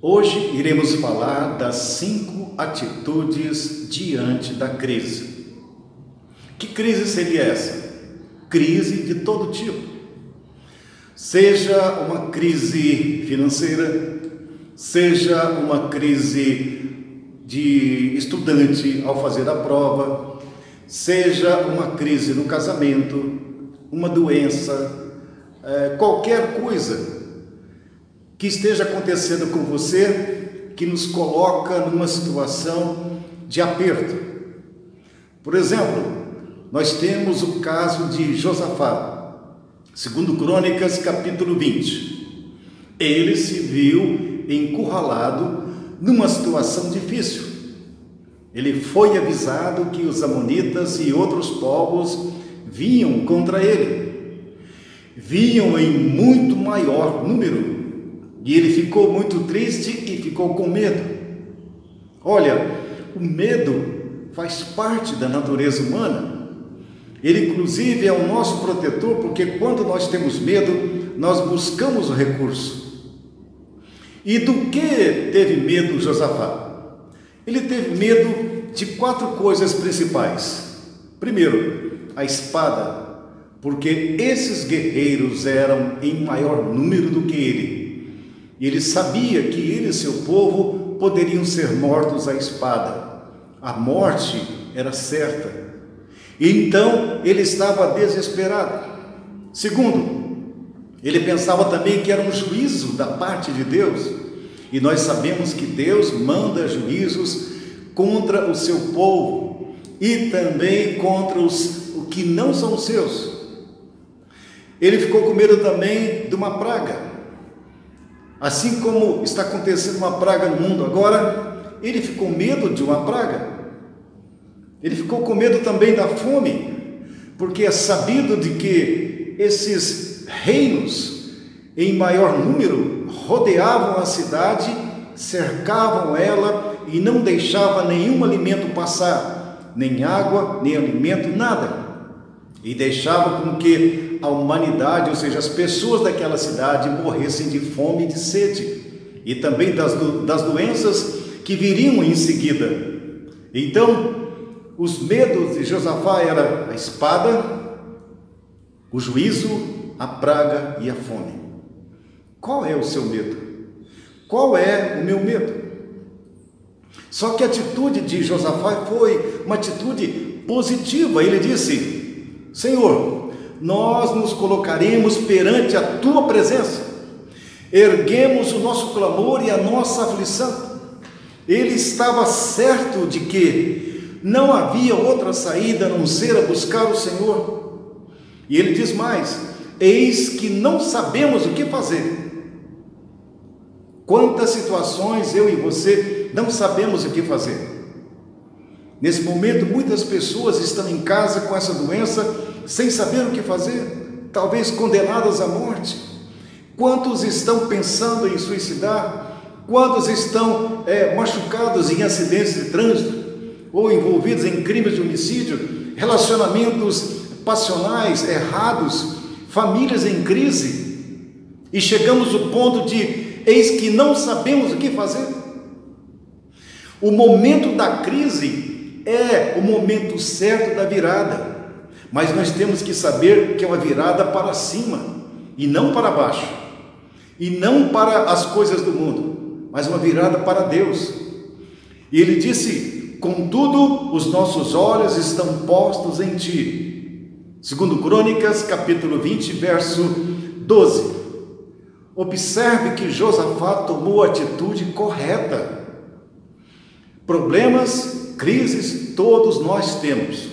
Hoje iremos falar das 5 atitudes diante da crise. Que crise seria essa? Crise de todo tipo. Seja uma crise financeira, seja uma crise de estudante ao fazer a prova, seja uma crise no casamento, uma doença, qualquer coisa que esteja acontecendo com você, que nos coloca numa situação de aperto. Por exemplo, nós temos o caso de Josafá, segundo Crônicas, capítulo 20. Ele se viu encurralado numa situação difícil. Ele foi avisado que os amonitas e outros povos vinham contra ele. Vinham em muito maior número. E ele ficou muito triste e ficou com medo. Olha, o medo faz parte da natureza humana. Ele, inclusive, é o nosso protetor, porque quando nós temos medo, nós buscamos o recurso. E do que teve medo Josafá? Ele teve medo de 4 coisas principais. Primeiro, a espada, porque esses guerreiros eram em maior número do que ele. E ele sabia que ele e seu povo poderiam ser mortos à espada. A morte era certa. E então ele estava desesperado. Segundo, ele pensava também que era um juízo da parte de Deus. E nós sabemos que Deus manda juízos contra o seu povo e também contra os que não são os seus. Ele ficou com medo também de uma praga. Assim como está acontecendo uma praga no mundo agora, ele ficou com medo de uma praga. Ele ficou com medo também da fome, porque é sabido de que esses reinos, em maior número, rodeavam a cidade, cercavam ela e não deixavam nenhum alimento passar, nem água, nem alimento, nada. E deixava com que a humanidade, ou seja, as pessoas daquela cidade morressem de fome e de sede, e também das doenças que viriam em seguida. Então, os medos de Josafá eram a espada, o juízo, a praga e a fome. Qual é o seu medo? Qual é o meu medo? Só que a atitude de Josafá foi uma atitude positiva. Ele disse: Senhor, nós nos colocaremos perante a Tua presença, erguemos o nosso clamor e a nossa aflição. Ele estava certo de que não havia outra saída a não ser a buscar o Senhor. E ele diz mais: eis que não sabemos o que fazer. Quantas situações eu e você não sabemos o que fazer. Nesse momento, muitas pessoas estão em casa com essa doença, sem saber o que fazer, talvez condenadas à morte. Quantos estão pensando em suicidar? Quantos estão machucados em acidentes de trânsito? Ou envolvidos em crimes de homicídio? Relacionamentos passionais errados? Famílias em crise? E chegamos ao ponto de, eis que não sabemos o que fazer. O momento da crise é o momento certo da virada, mas nós temos que saber que é uma virada para cima e não para baixo, e não para as coisas do mundo, mas uma virada para Deus. E ele disse: contudo, os nossos olhos estão postos em Ti. Segundo Crônicas, capítulo 20, verso 12. Observe que Josafá tomou a atitude correta. Problemas, crises, todos nós temos,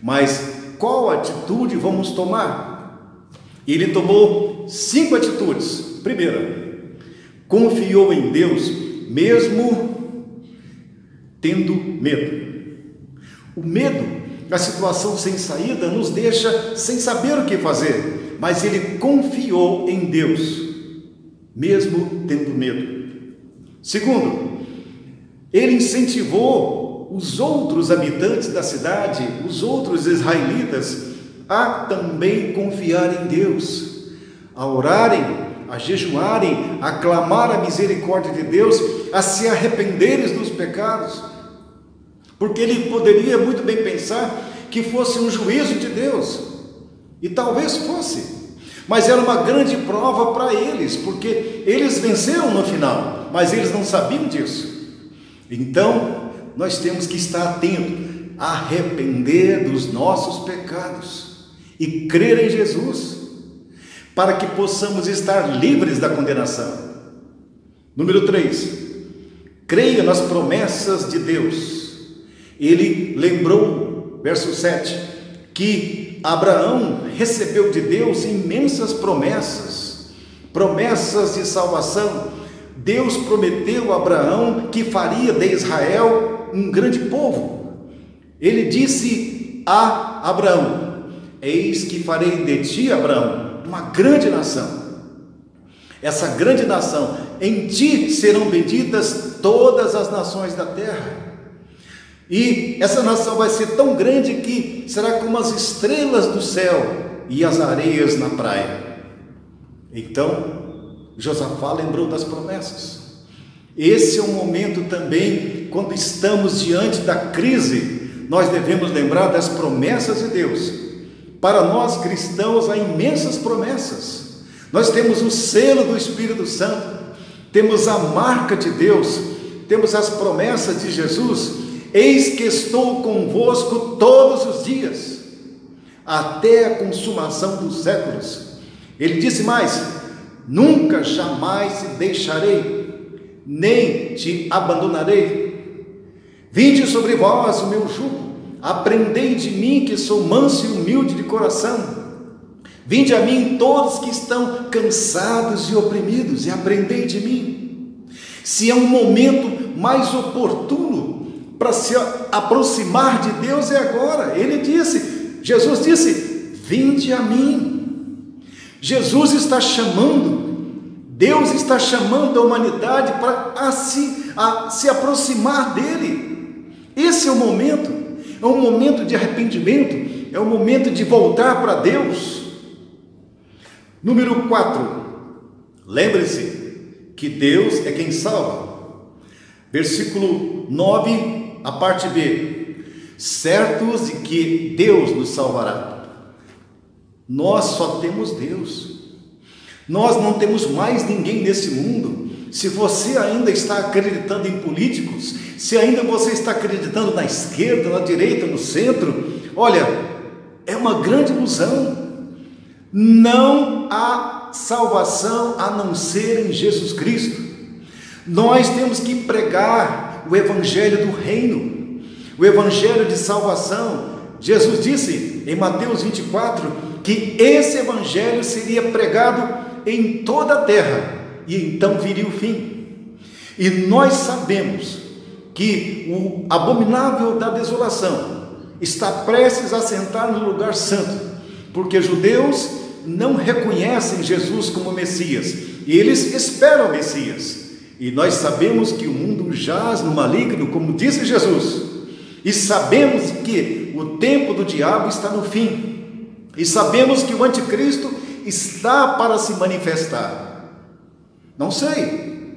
mas qual atitude vamos tomar? Ele tomou 5 atitudes. Primeira, confiou em Deus, mesmo tendo medo. O medo, a situação sem saída, nos deixa sem saber o que fazer, mas ele confiou em Deus, mesmo tendo medo. Segundo, ele incentivou os outros habitantes da cidade, os outros israelitas, a também confiar em Deus, a orarem, a jejuarem, a clamar a misericórdia de Deus, a se arrependerem dos pecados, porque ele poderia muito bem pensar que fosse um juízo de Deus, e talvez fosse, mas era uma grande prova para eles, porque eles venceram no final, mas eles não sabiam disso. Então nós temos que estar atentos, arrepender dos nossos pecados e crer em Jesus, para que possamos estar livres da condenação. Número 3, creia nas promessas de Deus. Ele lembrou, verso 7, que Abraão recebeu de Deus imensas promessas, promessas de salvação. Deus prometeu a Abraão que faria de Israel um grande povo. Ele disse a Abraão: eis que farei de ti, Abraão, uma grande nação. Essa grande nação, em ti serão benditas todas as nações da terra. E essa nação vai ser tão grande que será como as estrelas do céu e as areias na praia. Então Josafá lembrou das promessas. Esse é um momento também, quando estamos diante da crise, nós devemos lembrar das promessas de Deus. Para nós cristãos há imensas promessas. Nós temos o selo do Espírito Santo, temos a marca de Deus, temos as promessas de Jesus. Eis que estou convosco todos os dias, até a consumação dos séculos. Ele disse mais: nunca jamais te deixarei, nem te abandonarei. Vinde sobre vós o meu jugo, aprendei de mim, que sou manso e humilde de coração. Vinde a mim todos que estão cansados e oprimidos, e aprendei de mim. Se é um momento mais oportuno para se aproximar de Deus, é agora. Jesus disse: vinde a mim. Jesus está chamando, Deus está chamando a humanidade para se aproximar dele. Esse é o momento, é um momento de arrependimento, é um momento de voltar para Deus. Número 4, lembre-se que Deus é quem salva. Versículo 9, a parte B: certos de que Deus nos salvará. Nós só temos Deus, nós não temos mais ninguém nesse mundo. Se você ainda está acreditando em políticos, se ainda você está acreditando na esquerda, na direita, no centro, olha, é uma grande ilusão. Não há salvação a não ser em Jesus Cristo. Nós temos que pregar o evangelho do reino, o evangelho de salvação. Jesus disse em Mateus 24 que esse evangelho seria pregado em toda a terra, e então viria o fim. E nós sabemos que o abominável da desolação está prestes a sentar no lugar santo, porque judeus não reconhecem Jesus como Messias, e eles esperam o Messias. E nós sabemos que o mundo jaz no maligno, como disse Jesus, e sabemos que o tempo do diabo está no fim, e sabemos que o anticristo está para se manifestar. Não sei,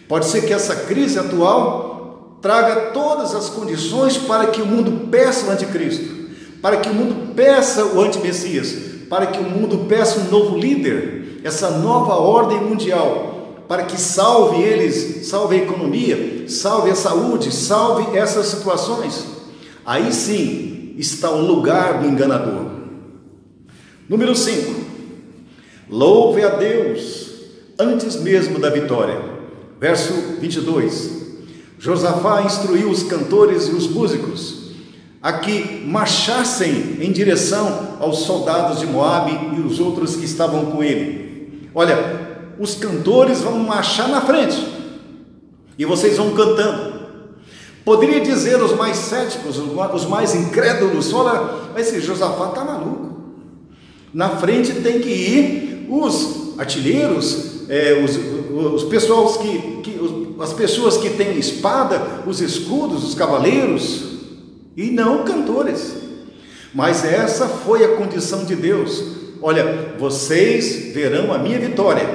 pode ser que essa crise atual traga todas as condições para que o mundo peça o anticristo, para que o mundo peça o antimessias, para que o mundo peça um novo líder, essa nova ordem mundial, para que salve eles, salve a economia, salve a saúde, salve essas situações. Aí sim está o lugar do enganador. Número 5, louve a Deus antes mesmo da vitória. Verso 22, Josafá instruiu os cantores e os músicos a que marchassem em direção aos soldados de Moabe e os outros que estavam com ele. Olha, os cantores vão marchar na frente e vocês vão cantando. Poderia dizer os mais céticos, os mais incrédulos: olha, esse Josafá está maluco. Na frente tem que ir os artilheiros, as pessoas que têm espada, os escudos, os cavaleiros, e não cantores. Mas essa foi a condição de Deus: olha, vocês verão a minha vitória,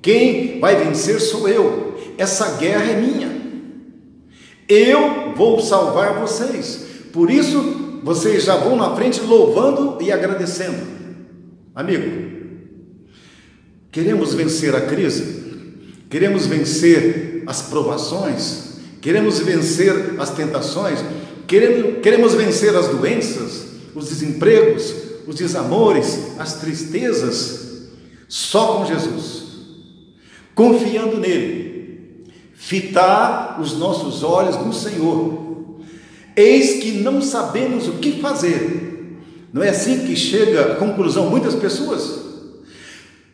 Quem vai vencer sou eu. Essa guerra é minha. Eu vou salvar vocês. Por isso, vocês já vão na frente louvando e agradecendo. Amigo, queremos vencer a crise? Queremos vencer as provações? Queremos vencer as tentações? Queremos vencer as doenças, os desempregos, os desamores, as tristezas? Só com Jesus, confiando nele, fitar os nossos olhos no Senhor. Eis que não sabemos o que fazer. Não é assim que chega à conclusão muitas pessoas?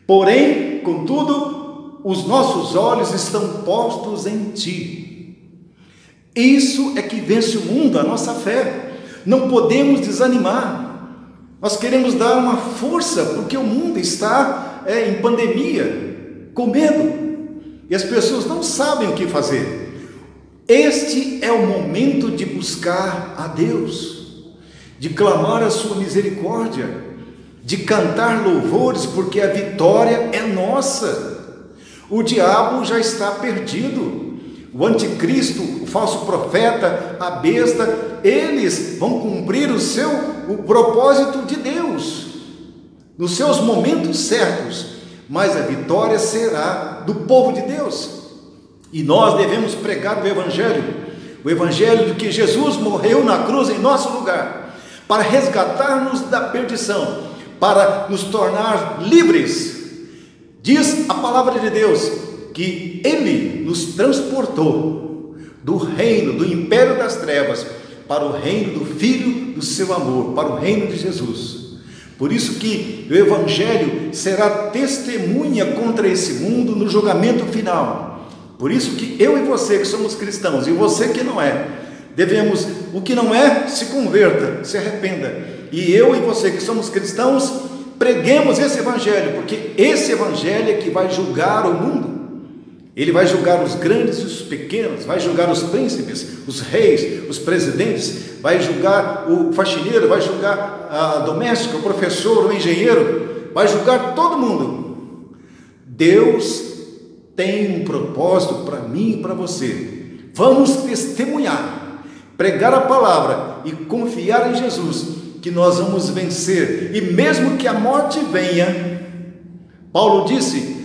Porém, contudo, os nossos olhos estão postos em ti. Isso é que vence o mundo, a nossa fé. Não podemos desanimar. Nós queremos dar uma força, porque o mundo está em pandemia, com medo, e as pessoas não sabem o que fazer. Este é o momento de buscar a Deus, de clamar a sua misericórdia, de cantar louvores, porque a vitória é nossa. O diabo já está perdido. O anticristo, o falso profeta, a besta, eles vão cumprir o propósito de Deus, nos seus momentos certos, mas a vitória será do povo de Deus. E nós devemos pregar o Evangelho de que Jesus morreu na cruz em nosso lugar, para resgatar-nos da perdição, para nos tornar livres. Diz a palavra de Deus que Ele nos transportou do reino, do império das trevas, para o reino do Filho do seu amor, para o reino de Jesus. Por isso que o Evangelho será testemunha contra esse mundo no julgamento final. Por isso que eu e você que somos cristãos, e você que não é, devemos, o que não é, se converta, se arrependa. E eu e você que somos cristãos, preguemos esse Evangelho, porque esse Evangelho é que vai julgar o mundo. Ele vai julgar os grandes e os pequenos, vai julgar os príncipes, os reis, os presidentes, vai julgar o faxineiro, vai julgar a doméstica, o professor, o engenheiro, vai julgar todo mundo. Deus tem um propósito para mim e para você. Vamos testemunhar, pregar a palavra e confiar em Jesus, que nós vamos vencer. E mesmo que a morte venha, Paulo disse: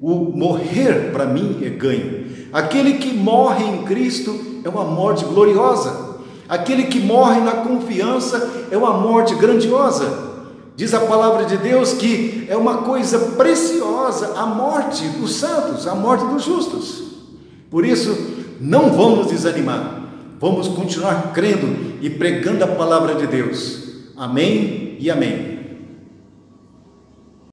o morrer para mim é ganho. Aquele que morre em Cristo é uma morte gloriosa. Aquele que morre na confiança é uma morte grandiosa. Diz a palavra de Deus que é uma coisa preciosa a morte dos santos, a morte dos justos. Por isso, não vamos desanimar. Vamos continuar crendo e pregando a palavra de Deus. Amém e amém.